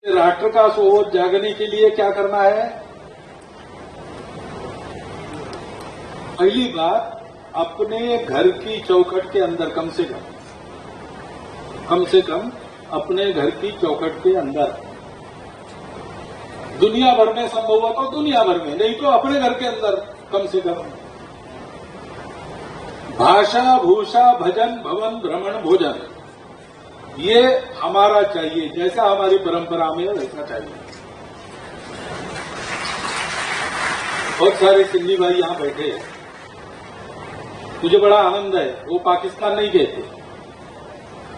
राष्ट्र का सोच जागने के लिए क्या करना है? पहली बात, अपने घर की चौखट के अंदर कम से कम अपने घर की चौखट के अंदर, दुनिया भर में संभव हो तो दुनिया भर में, नहीं तो अपने घर के अंदर कम से कम भाषा भूषा भजन भवन भ्रमण भोजन, ये हमारा चाहिए। जैसा हमारी परंपरा में वैसा चाहिए। बहुत सारे सिंधी भाई यहां बैठे हैं, मुझे बड़ा आनंद है। वो पाकिस्तान नहीं गए थे,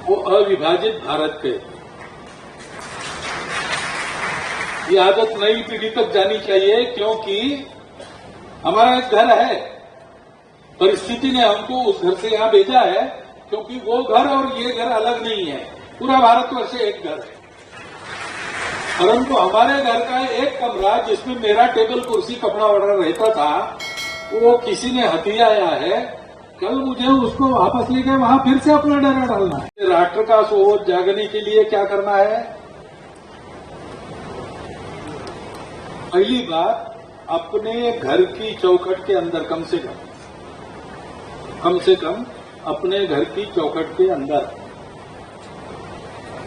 वो अविभाजित भारत के। ये आदत नई पीढ़ी तक जानी चाहिए, क्योंकि हमारा एक घर है, परिस्थिति ने हमको उस घर से यहां भेजा है, क्योंकि वो घर और ये घर अलग नहीं है। पूरा भारतवर्ष एक घर है, परंतु हमारे घर का एक कमरा जिसमें मेरा टेबल कुर्सी कपड़ा वगैरह रहता था, वो किसी ने हथियाया है। कल मुझे उसको वापस लेके वहां फिर से अपना डेरा डालना है। राष्ट्र का सोच जागने के लिए क्या करना है? पहली बात, अपने घर की चौखट के अंदर कम से कम अपने घर की चौखट के अंदर,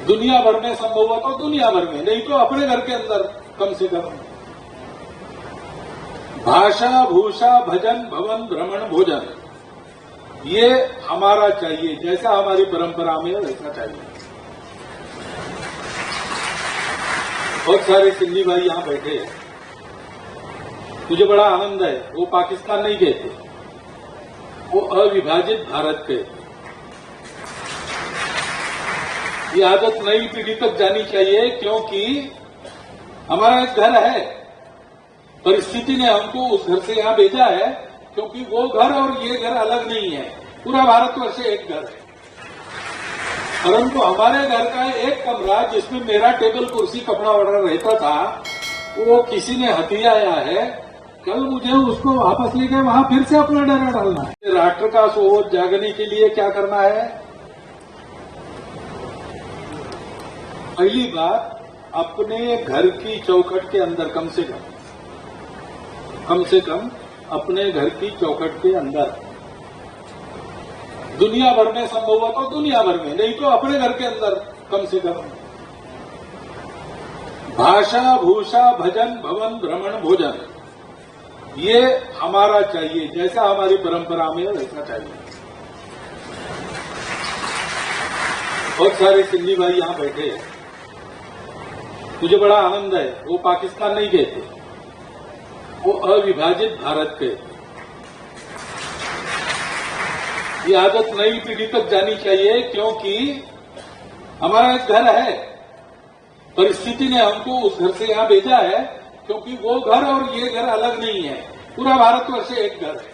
दुनिया भर में संभव हो तो दुनिया भर में, नहीं तो अपने घर के अंदर कम से कम भाषा भूषा भजन भवन भ्रमण भोजन, ये हमारा चाहिए। जैसा हमारी परंपरा में वैसा चाहिए। बहुत सारे सिंधी भाई यहां बैठे हैं, मुझे बड़ा आनंद है। वो पाकिस्तान नहीं गए थे, वो अविभाजित भारत के। ये आदत नई पीढ़ी तक जानी चाहिए, क्योंकि हमारा एक घर है, परिस्थिति ने हमको उस घर से यहां भेजा है, क्योंकि वो घर और ये घर अलग नहीं है। पूरा भारतवर्ष एक घर है, परंतु हमारे घर का एक कमरा जिसमें मेरा टेबल कुर्सी कपड़ा वगैरह रहता था, वो किसी ने हथियाया है। कल मुझे उसको वापस लेके वहां फिर से अपना डेरा डालना है। राष्ट्र का सोच जागने के लिए क्या करना है? पहली बात, अपने घर की चौखट के अंदर कम से कम अपने घर की चौखट के अंदर, दुनिया भर में संभव हो तो दुनिया भर में, नहीं तो अपने घर के अंदर कम से कम भाषा भूषा भजन भवन भ्रमण भोजन, ये हमारा चाहिए। जैसा हमारी परंपरा में वैसा चाहिए। बहुत सारे सिंधी भाई यहां बैठे हैं, मुझे बड़ा आनंद है। वो पाकिस्तान नहीं गए थे, वो अविभाजित भारत के। ये आदत नई पीढ़ी तक जानी चाहिए, क्योंकि हमारा एक घर है, परिस्थिति ने हमको उस घर से यहां भेजा है, क्योंकि वो घर और ये घर अलग नहीं है। पूरा भारतवर्ष एक घर है,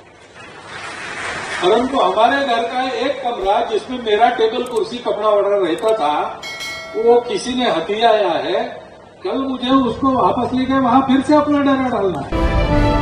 परंतु हमारे घर का एक कमरा जिसमें मेरा टेबल कुर्सी कपड़ा वगैरह रहता था, वो किसी ने हथियाया है। कल मुझे उसको वापस लेके वहां फिर से अपना डेरा डालना है।